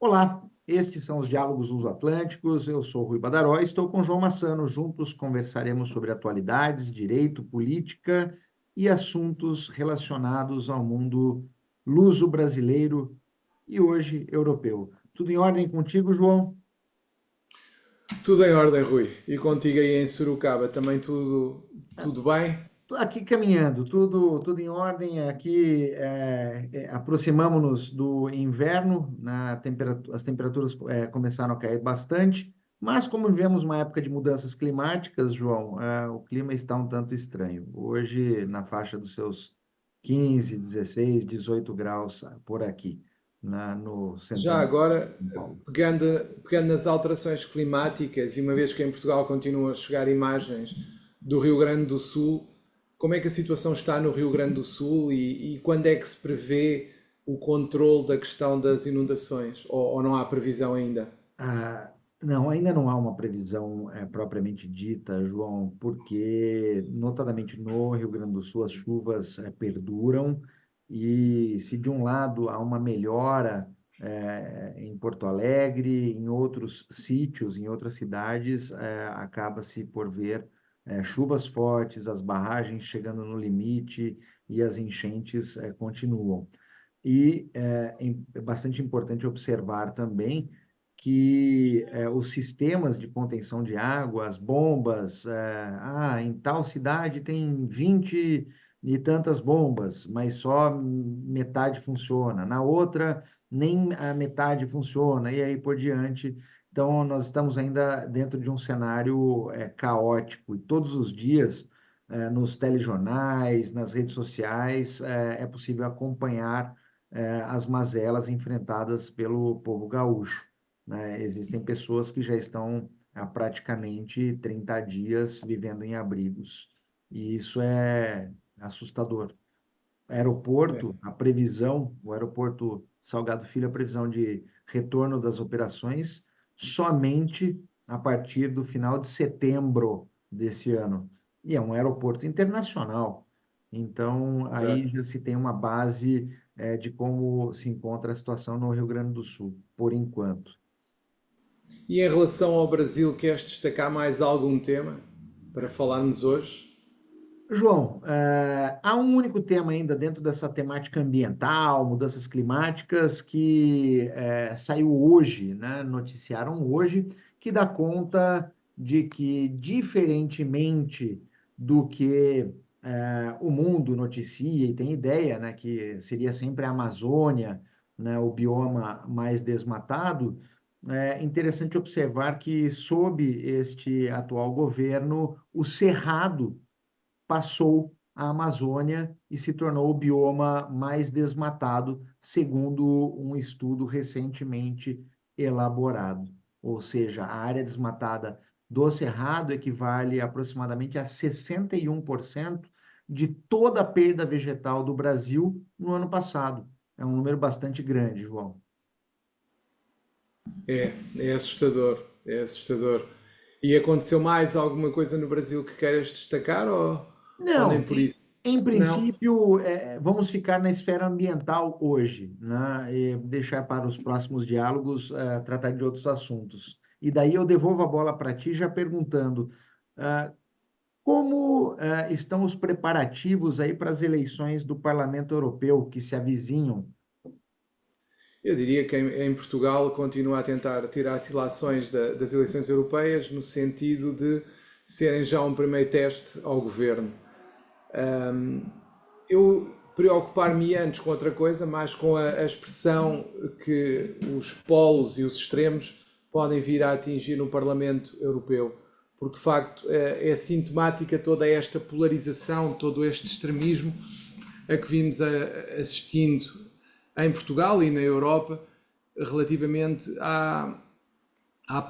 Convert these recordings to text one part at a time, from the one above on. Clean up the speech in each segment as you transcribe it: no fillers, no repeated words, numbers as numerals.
Olá, estes são os Diálogos Luso-Atlânticos. Eu sou Rui Badaró e estou com João Massano. Juntos conversaremos sobre atualidades, direito, política e assuntos relacionados ao mundo luso-brasileiro e hoje europeu. Tudo em ordem contigo, João? Tudo em ordem, Rui. E contigo aí em Sorocaba, também tudo bem? Tô aqui caminhando, tudo em ordem. Aqui aproximamos-nos do inverno, as temperaturas começaram a cair bastante, mas como vivemos uma época de mudanças climáticas, João, o clima está um tanto estranho. Hoje, na faixa dos seus 15, 16, 18 graus por aqui, no Já centro agora, de São Paulo. pegando nas alterações climáticas, e uma vez que em Portugal continuam a chegar imagens do Rio Grande do Sul, como é que a situação está no Rio Grande do Sul e quando é que se prevê o controle da questão das inundações? Ou não há previsão ainda? Ah, não, ainda não há uma previsão propriamente dita, João, porque, notadamente no Rio Grande do Sul, as chuvas perduram e se de um lado há uma melhora em Porto Alegre, em outros sítios, em outras cidades, acaba-se por ver chuvas fortes, as barragens chegando no limite e as enchentes continuam. E é bastante importante observar também que os sistemas de contenção de água, as bombas, em tal cidade tem 20 e tantas bombas, mas só metade funciona. Na outra, nem a metade funciona, e aí por diante. Então, nós estamos ainda dentro de um cenário caótico, e todos os dias, nos telejornais, nas redes sociais, é possível acompanhar as mazelas enfrentadas pelo povo gaúcho, né? Existem pessoas que já estão há praticamente 30 dias vivendo em abrigos, e isso é assustador. Aeroporto, a previsão, o aeroporto Salgado Filho, a previsão de retorno das operações somente a partir do final de setembro desse ano. E é um aeroporto internacional. Então, aí Exato. já se tem uma base, de como se encontra a situação no Rio Grande do Sul, por enquanto. E em relação ao Brasil, queres destacar mais algum tema para falarmos hoje? João, há um único tema ainda dentro dessa temática ambiental, mudanças climáticas, que saiu hoje, né? Noticiaram hoje, que dá conta de que, diferentemente do que o mundo noticia e tem ideia, né, que seria sempre a Amazônia, né, o bioma mais desmatado, é interessante observar que, sob este atual governo, o Cerrado passou a Amazônia e se tornou o bioma mais desmatado, segundo um estudo recentemente elaborado. Ou seja, a área desmatada do Cerrado equivale aproximadamente a 61% de toda a perda vegetal do Brasil no ano passado. É um número bastante grande, João. É assustador, é assustador. E aconteceu mais alguma coisa no Brasil que queiras destacar ou nem Não, por isso? em Não? princípio, vamos ficar na esfera ambiental hoje, né? E deixar para os próximos diálogos tratar de outros assuntos. E daí eu devolvo a bola para ti, já perguntando como estão os preparativos aí para as eleições do Parlamento Europeu que se avizinham? Eu diria que em Portugal continua a tentar tirar as ilações das eleições europeias no sentido de serem já um primeiro teste ao governo. Eu preocupar-me antes com outra coisa, mais com a expressão que os polos e os extremos podem vir a atingir no Parlamento Europeu. Porque de facto é sintomática toda esta polarização, todo este extremismo a que vimos assistindo em Portugal e na Europa relativamente à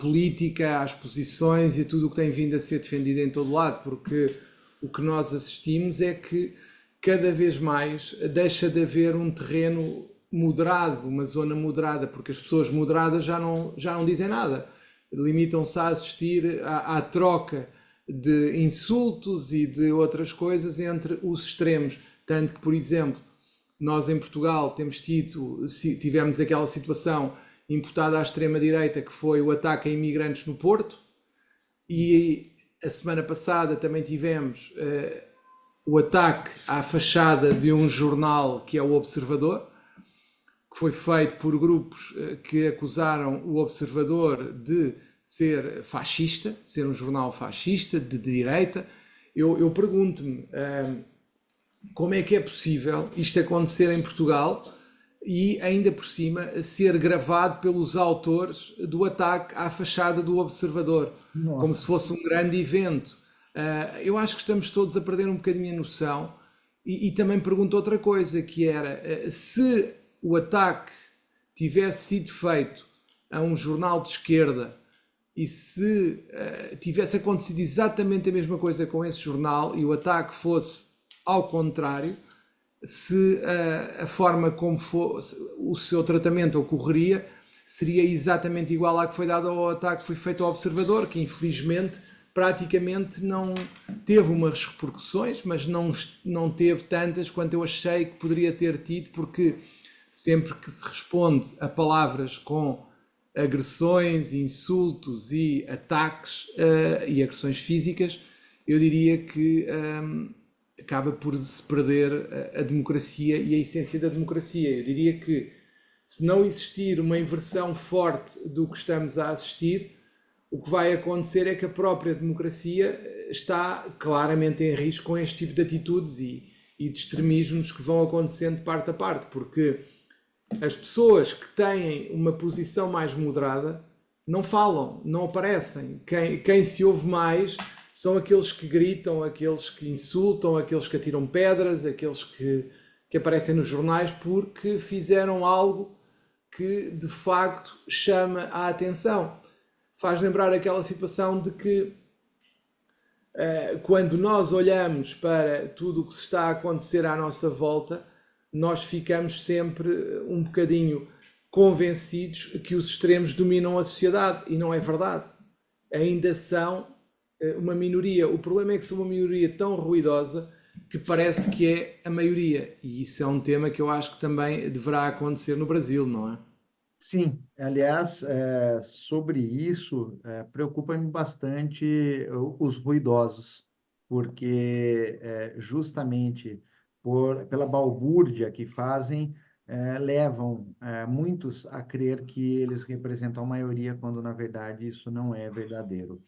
política, às posições e tudo o que tem vindo a ser defendido em todo lado, porque o que nós assistimos é que cada vez mais deixa de haver um terreno moderado, uma zona moderada, porque as pessoas moderadas já não dizem nada, limitam-se a assistir à troca de insultos e de outras coisas entre os extremos. Tanto que, por exemplo, nós em Portugal tivemos aquela situação imputada à extrema-direita, que foi o ataque a imigrantes no Porto, e a semana passada também tivemos o ataque à fachada de um jornal que é o Observador, que foi feito por grupos que acusaram o Observador de ser fascista, de ser um jornal fascista, de direita. Eu pergunto-me como é que é possível isto acontecer em Portugal e ainda por cima ser gravado pelos autores do ataque à fachada do Observador, como se Nossa. fosse um grande evento. Eu acho que estamos todos a perder um bocadinho a noção e também pergunto outra coisa, que era se o ataque tivesse sido feito a um jornal de esquerda e se tivesse acontecido exatamente a mesma coisa com esse jornal e o ataque fosse ao contrário, se a forma como fosse, o seu tratamento ocorreria seria exatamente igual à que foi dada ao ataque que foi feito ao Observador, que infelizmente praticamente não teve umas repercussões, mas não teve tantas quanto eu achei que poderia ter tido, porque sempre que se responde a palavras com agressões, insultos e ataques e agressões físicas, eu diria que acaba por se perder a democracia e a essência da democracia. Eu diria que se não existir uma inversão forte do que estamos a assistir, o que vai acontecer é que a própria democracia está claramente em risco com este tipo de atitudes e de extremismos que vão acontecendo de parte a parte, porque as pessoas que têm uma posição mais moderada não falam, não aparecem. Quem se ouve mais são aqueles que gritam, aqueles que insultam, aqueles que atiram pedras, aqueles que aparecem nos jornais porque fizeram algo que de facto chama a atenção. Faz lembrar aquela situação de que quando nós olhamos para tudo o que se está a acontecer à nossa volta, nós ficamos sempre um bocadinho convencidos que os extremos dominam a sociedade, e não é verdade. Ainda são uma minoria. O problema é que são uma minoria tão ruidosa que parece que é a maioria. E isso é um tema que eu acho que também deverá acontecer no Brasil, não é? Sim, aliás, sobre isso, preocupa-me bastante os ruidosos, porque justamente pela balbúrdia que fazem, levam muitos a crer que eles representam a maioria, quando na verdade isso não é verdadeiro.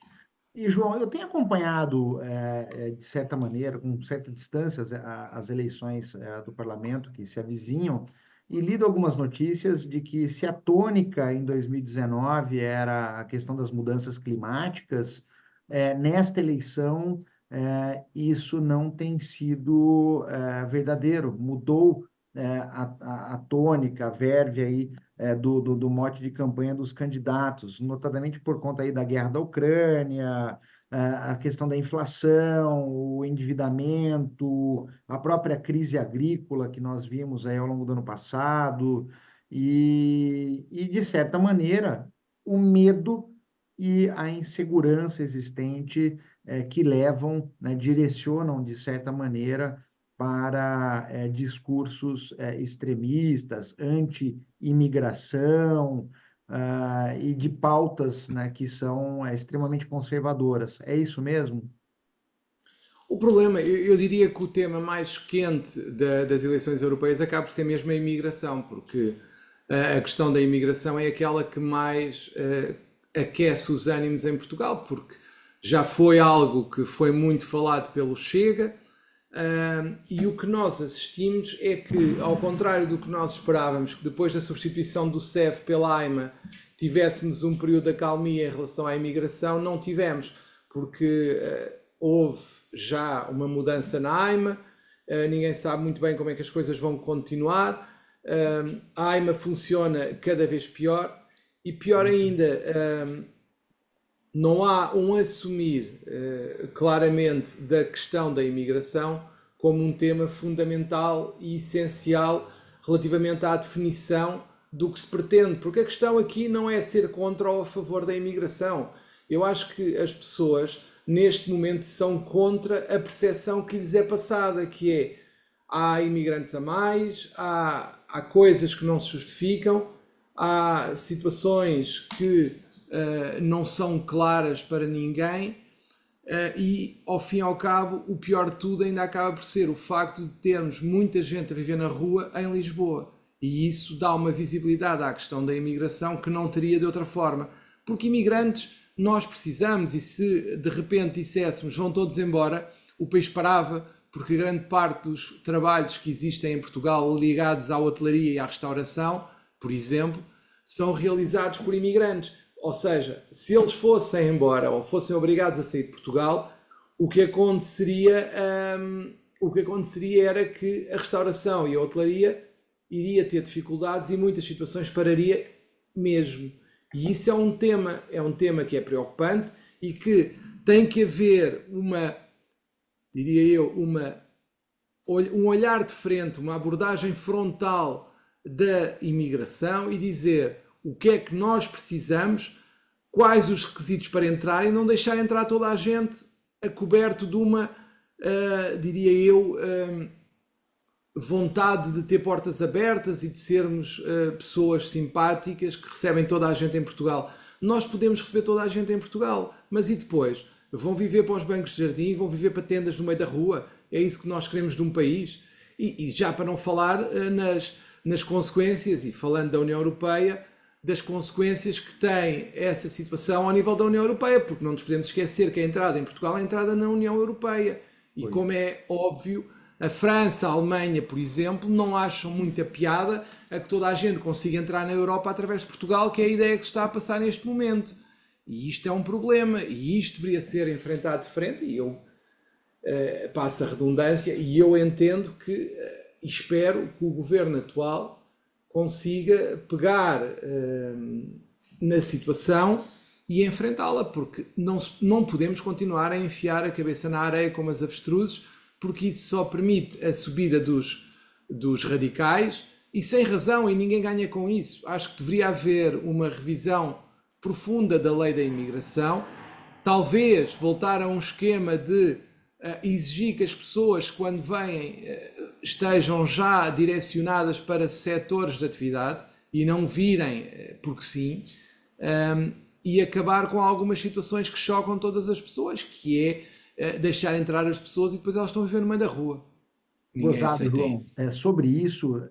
E, João, eu tenho acompanhado, de certa maneira, com certa distância, as eleições, do parlamento que se avizinham, e lido algumas notícias de que, se a tônica em 2019 era a questão das mudanças climáticas, nesta eleição, isso não tem sido, verdadeiro. Mudou, a tônica, a verve aí, do mote de campanha dos candidatos, notadamente por conta aí da guerra da Ucrânia, a questão da inflação, o endividamento, a própria crise agrícola que nós vimos aí ao longo do ano passado, de certa maneira, o medo e a insegurança existente que levam, né, direcionam, de certa maneira, para discursos extremistas, anti-imigração, e de pautas, né, que são extremamente conservadoras. É isso mesmo? O problema, eu diria que o tema mais quente das eleições europeias acaba por ser mesmo a imigração, porque a questão da imigração é aquela que mais aquece os ânimos em Portugal, porque já foi algo que foi muito falado pelo Chega, e o que nós assistimos é que, ao contrário do que nós esperávamos, que depois da substituição do CEF pela AIMA tivéssemos um período de acalmia em relação à imigração, não tivemos, porque houve já uma mudança na AIMA, ninguém sabe muito bem como é que as coisas vão continuar, a AIMA funciona cada vez pior, e pior ainda, não há um assumir claramente da questão da imigração como um tema fundamental e essencial relativamente à definição do que se pretende, porque a questão aqui não é ser contra ou a favor da imigração. Eu acho que as pessoas neste momento são contra a percepção que lhes é passada, que é há imigrantes a mais, há coisas que não se justificam, há situações que não são claras para ninguém. E ao fim e ao cabo, o pior de tudo ainda acaba por ser o facto de termos muita gente a viver na rua em Lisboa. E isso dá uma visibilidade à questão da imigração que não teria de outra forma. Porque imigrantes nós precisamos, e se de repente disséssemos vão todos embora, o país parava, porque grande parte dos trabalhos que existem em Portugal ligados à hotelaria e à restauração, por exemplo, são realizados por imigrantes. Ou seja, se eles fossem embora ou fossem obrigados a sair de Portugal, o que aconteceria, o que aconteceria era que a restauração e a hotelaria iria ter dificuldades e muitas situações pararia mesmo. E isso é um tema que é preocupante e que tem que haver diria eu, um olhar de frente, uma abordagem frontal da imigração e dizer o que é que nós precisamos, quais os requisitos para entrar e não deixar entrar toda a gente a coberto de uma, diria eu, vontade de ter portas abertas e de sermos pessoas simpáticas que recebem toda a gente em Portugal. Nós podemos receber toda a gente em Portugal, mas e depois? Vão viver para os bancos de jardim, vão viver para tendas no meio da rua? É isso que nós queremos de um país? E já para não falar nas consequências, e falando da União Europeia, das consequências que tem essa situação ao nível da União Europeia, porque não nos podemos esquecer que a entrada em Portugal é a entrada na União Europeia. E Pois. como é óbvio, a França, a Alemanha, por exemplo, não acham muita piada a que toda a gente consiga entrar na Europa através de Portugal, que é a ideia que se está a passar neste momento. E isto é um problema, e isto deveria ser enfrentado de frente, e eu passo a redundância, e eu entendo que, espero que o governo atual consiga pegar na situação e enfrentá-la, porque não podemos continuar a enfiar a cabeça na areia como as avestruzes, porque isso só permite a subida dos radicais e sem razão, e ninguém ganha com isso. Acho que deveria haver uma revisão profunda da lei da imigração, talvez voltar a um esquema de exigir que as pessoas, quando vêm, estejam já direcionadas para setores de atividade e não virem porque sim, e acabar com algumas situações que chocam todas as pessoas, que é deixar entrar as pessoas e depois elas estão a viver no meio da rua. Ninguém Gozado, aceita isso. João. Sobre isso,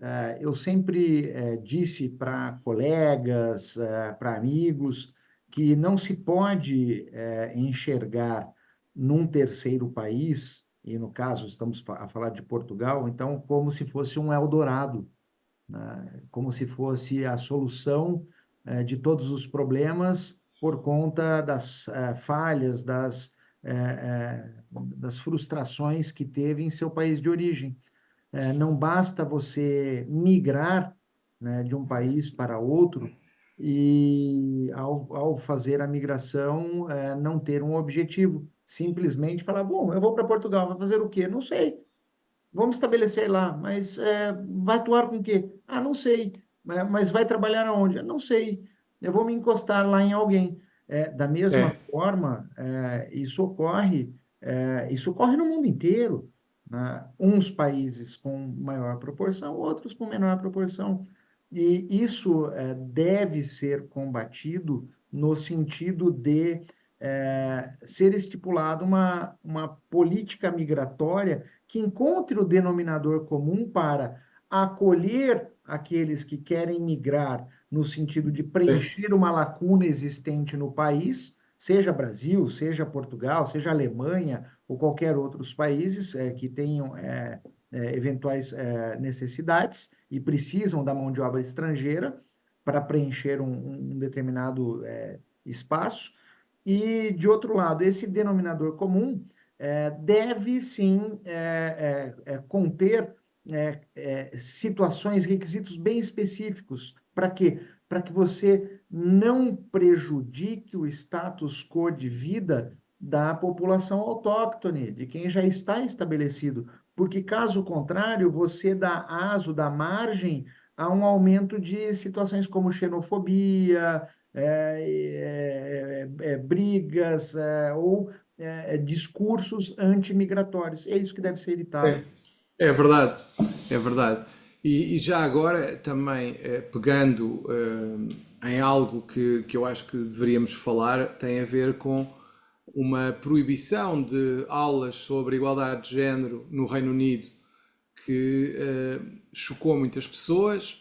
eu sempre disse para colegas, para amigos, que não se pode enxergar num terceiro país, e no caso estamos a falar de Portugal, então, como se fosse um Eldorado, né? Como se fosse a solução de todos os problemas por conta das falhas, das frustrações que teve em seu país de origem. Não basta você migrar, né, de um país para outro e, ao fazer a migração, não ter um objetivo. Simplesmente falar, bom, eu vou para Portugal, vai fazer o quê? Não sei. Vamos estabelecer lá, mas vai atuar com o quê? Ah, não sei. Mas vai trabalhar aonde? Não sei. Eu vou me encostar lá em alguém. Da mesma É, forma, isso ocorre no mundo inteiro, né? Uns países com maior proporção, outros com menor proporção. E isso deve ser combatido no sentido de ser estipulada uma política migratória que encontre o denominador comum para acolher aqueles que querem migrar no sentido de é, preencher uma lacuna existente no país, seja Brasil, seja Portugal, seja Alemanha ou qualquer outros países que tenham eventuais necessidades e precisam da mão de obra estrangeira para preencher um determinado espaço. E, de outro lado, esse denominador comum deve sim conter situações, requisitos bem específicos. Para quê? Para que você não prejudique o status quo de vida da população autóctone, de quem já está estabelecido. Porque, caso contrário, você dá aso, dá margem a um aumento de situações como xenofobia, brigas ou discursos antimigratórios. É isso que deve ser evitado. é, é verdade, é verdade. E já agora, também pegando em algo que eu acho que deveríamos falar, tem a ver com uma proibição de aulas sobre igualdade de género no Reino Unido que chocou muitas pessoas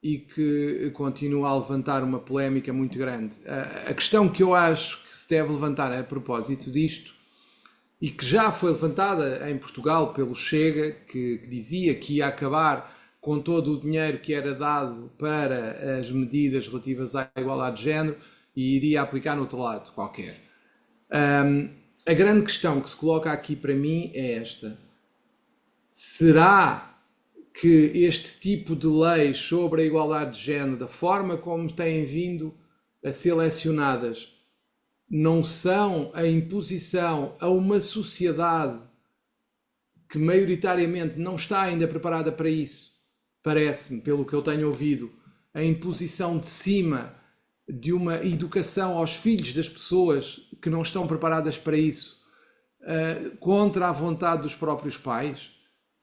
e que continua a levantar uma polémica muito grande. A questão que eu acho que se deve levantar a propósito disto, e que já foi levantada em Portugal pelo Chega, que dizia que ia acabar com todo o dinheiro que era dado para as medidas relativas à igualdade de género e iria aplicar no outro lado qualquer. A grande questão que se coloca aqui para mim é esta: será que este tipo de leis sobre a igualdade de género, da forma como têm vindo a ser lecionadas, não são a imposição a uma sociedade que maioritariamente não está ainda preparada para isso? Parece-me, pelo que eu tenho ouvido, a imposição de cima de uma educação aos filhos das pessoas que não estão preparadas para isso, contra a vontade dos próprios pais.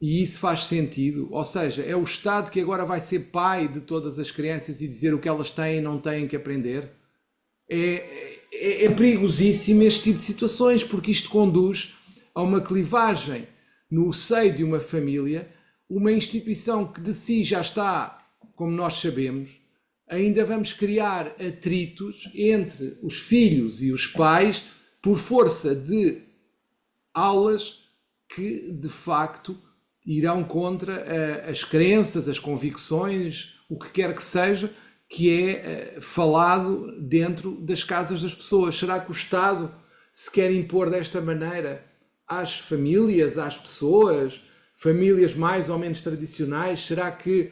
E isso faz sentido? Ou seja, é o Estado que agora vai ser pai de todas as crianças e dizer o que elas têm e não têm que aprender? É perigosíssimo este tipo de situações, porque isto conduz a uma clivagem no seio de uma família, uma instituição que de si já está, como nós sabemos. Ainda vamos criar atritos entre os filhos e os pais por força de aulas que, de facto, irão contra as crenças, as convicções, o que quer que seja, que é falado dentro das casas das pessoas. Será que o Estado se quer impor desta maneira às famílias, às pessoas, famílias mais ou menos tradicionais? Será que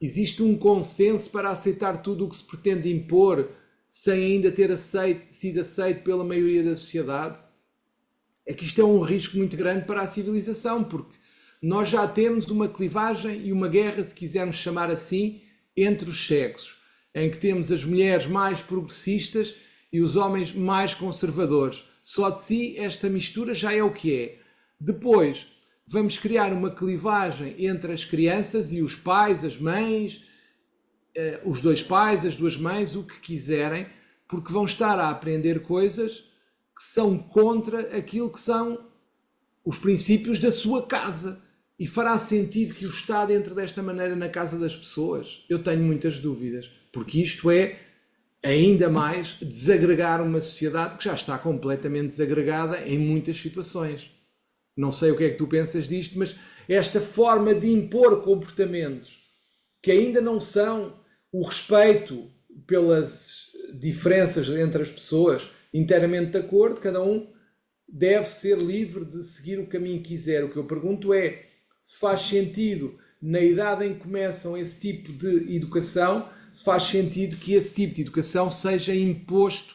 existe um consenso para aceitar tudo o que se pretende impor sem ainda ter sido aceito pela maioria da sociedade? É que isto é um risco muito grande para a civilização, porque nós já temos uma clivagem e uma guerra, se quisermos chamar assim, entre os sexos, em que temos as mulheres mais progressistas e os homens mais conservadores. Só de si esta mistura já é o que é. Depois vamos criar uma clivagem entre as crianças e os pais, as mães, os dois pais, as duas mães, o que quiserem, porque vão estar a aprender coisas que são contra aquilo que são os princípios da sua casa. E fará sentido que o Estado entre desta maneira na casa das pessoas? Eu tenho muitas dúvidas, porque isto é ainda mais desagregar uma sociedade que já está completamente desagregada em muitas situações. Não sei o que é que tu pensas disto, mas esta forma de impor comportamentos que ainda não são o respeito pelas diferenças entre as pessoas, inteiramente de acordo, cada um deve ser livre de seguir o caminho que quiser. O que eu pergunto é se faz sentido, na idade em que começam esse tipo de educação, se faz sentido que esse tipo de educação seja imposto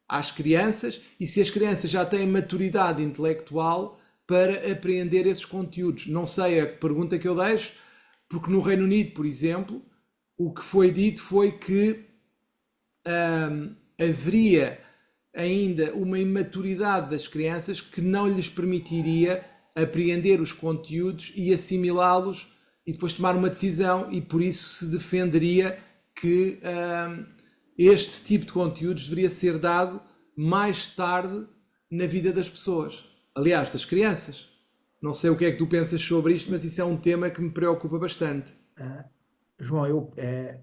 às crianças e se as crianças já têm maturidade intelectual para apreender esses conteúdos. Não sei a pergunta que eu deixo, porque no Reino Unido, por exemplo, o que foi dito foi que haveria ainda uma imaturidade das crianças que não lhes permitiria apreender os conteúdos e assimilá-los e depois tomar uma decisão, e por isso se defenderia que este tipo de conteúdos deveria ser dado mais tarde na vida das pessoas, aliás, das crianças. Não sei o que é que tu pensas sobre isto, mas isso é um tema que me preocupa bastante. João,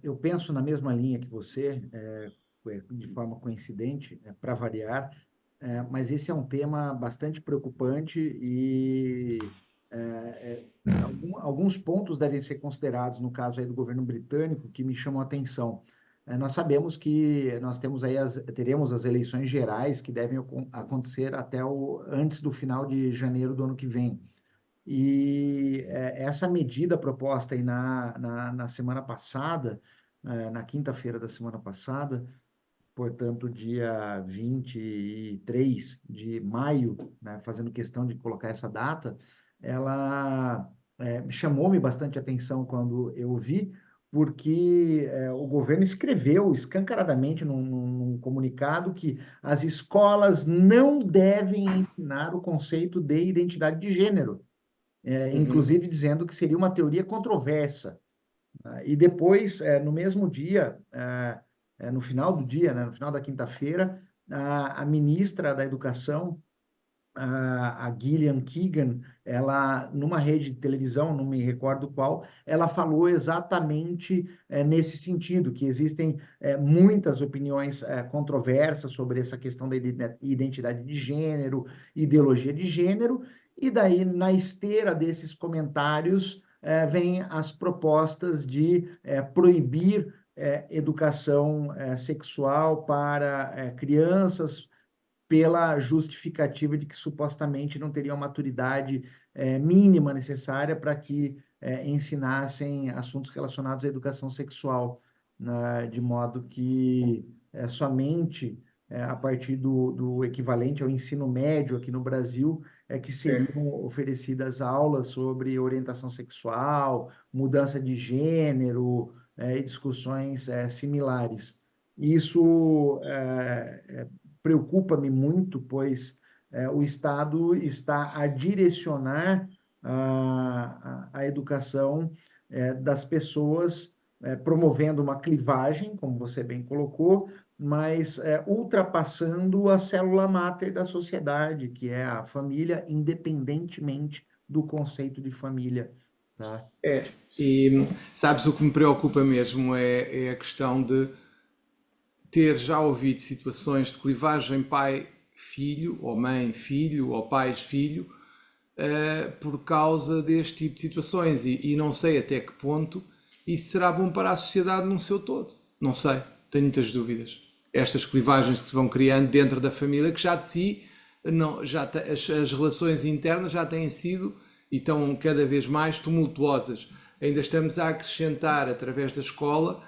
eu penso na mesma linha que você, de forma coincidente, para variar, mas esse é um tema bastante preocupante e alguns pontos devem ser considerados, no caso aí do governo britânico, que me chamam a atenção. Nós sabemos que nós temos aí teremos as eleições gerais que devem acontecer antes do final de janeiro do ano que vem. E essa medida proposta aí na semana passada, na quinta-feira da semana passada, portanto, dia 23 de maio, né, fazendo questão de colocar essa data, ela chamou-me bastante atenção quando eu vi, porque o governo escreveu escancaradamente num comunicado que as escolas não devem ensinar o conceito de identidade de gênero. Uhum. inclusive dizendo que seria uma teoria controversa. E depois, no mesmo dia, no final do dia, né, no final da quinta-feira, a ministra da Educação, a Gillian Keegan, ela, numa rede de televisão, não me recordo qual, ela falou exatamente nesse sentido, que existem muitas opiniões controversas sobre essa questão da identidade de gênero, ideologia de gênero, e daí, na esteira desses comentários, vem as propostas de proibir educação sexual para crianças, pela justificativa de que supostamente não teriam maturidade mínima necessária para que ensinassem assuntos relacionados à educação sexual, né, de modo que somente a partir do equivalente ao ensino médio aqui no Brasil é que Sim. seriam oferecidas aulas sobre orientação sexual, mudança de gênero e discussões similares. Isso preocupa-me muito, pois o Estado está a direcionar a educação das pessoas, promovendo uma clivagem, como você bem colocou, mas ultrapassando a célula máter da sociedade, que é a família, independentemente do conceito de família, tá? É, e sabes o que me preocupa mesmo é a questão de ter já ouvido situações de clivagem pai-filho, ou mãe-filho, ou pais-filho, por causa deste tipo de situações. E não sei até que ponto isso será bom para a sociedade num seu todo. Não sei, tenho muitas dúvidas. Estas clivagens que se vão criando dentro da família, que já de si, não, as relações internas já têm sido e estão cada vez mais tumultuosas. Ainda estamos a acrescentar, através da escola,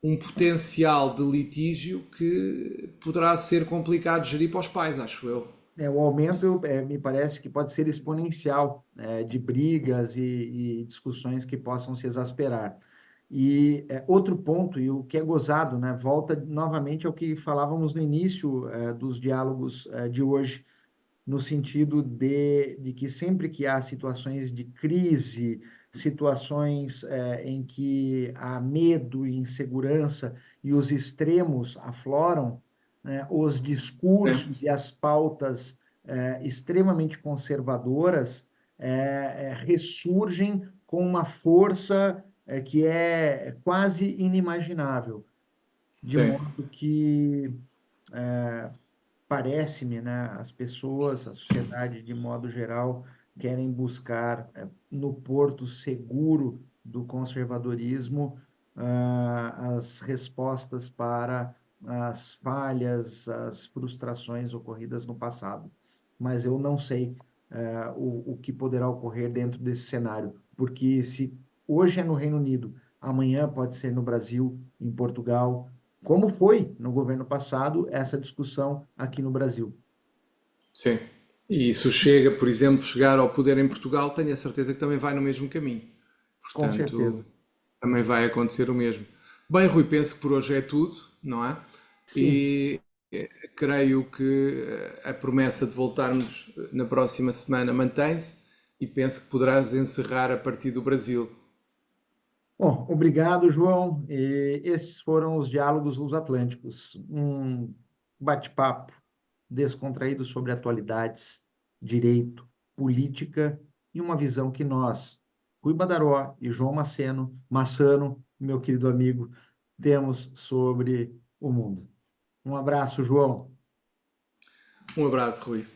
um potencial de litígio que poderá ser complicado de gerir para os pais, acho eu. O aumento me parece que pode ser exponencial, de brigas e discussões que possam se exasperar. E outro ponto, e o que é gozado, né, volta novamente ao que falávamos no início dos diálogos de hoje, no sentido de que sempre que há situações de crise, situações em que há medo e insegurança e os extremos afloram, né, os discursos e as pautas extremamente conservadoras ressurgem com uma força que é quase inimaginável, de Sim. modo que parece-me, né, as pessoas, a sociedade de modo geral, querem buscar no porto seguro do conservadorismo as respostas para as falhas, as frustrações ocorridas no passado. Mas eu não sei o que poderá ocorrer dentro desse cenário, porque se hoje é no Reino Unido, amanhã pode ser no Brasil, em Portugal, como foi no governo passado essa discussão aqui no Brasil. Sim. E isso chega, por exemplo, chegar ao poder em Portugal, tenho a certeza que também vai no mesmo caminho. Com Portanto, certeza. também vai acontecer o mesmo. Bem, Rui, penso que por hoje é tudo, não é? Sim, E creio que a promessa de voltarmos na próxima semana mantém-se e penso que poderás encerrar a partir do Brasil. bom, obrigado, João. E esses foram os diálogos luso-atlânticos, um bate-papo descontraído sobre atualidades, direito, política e uma visão que nós, Rui Badaró e João Massano, meu querido amigo, temos sobre o mundo. Um abraço, João. Um abraço, Rui.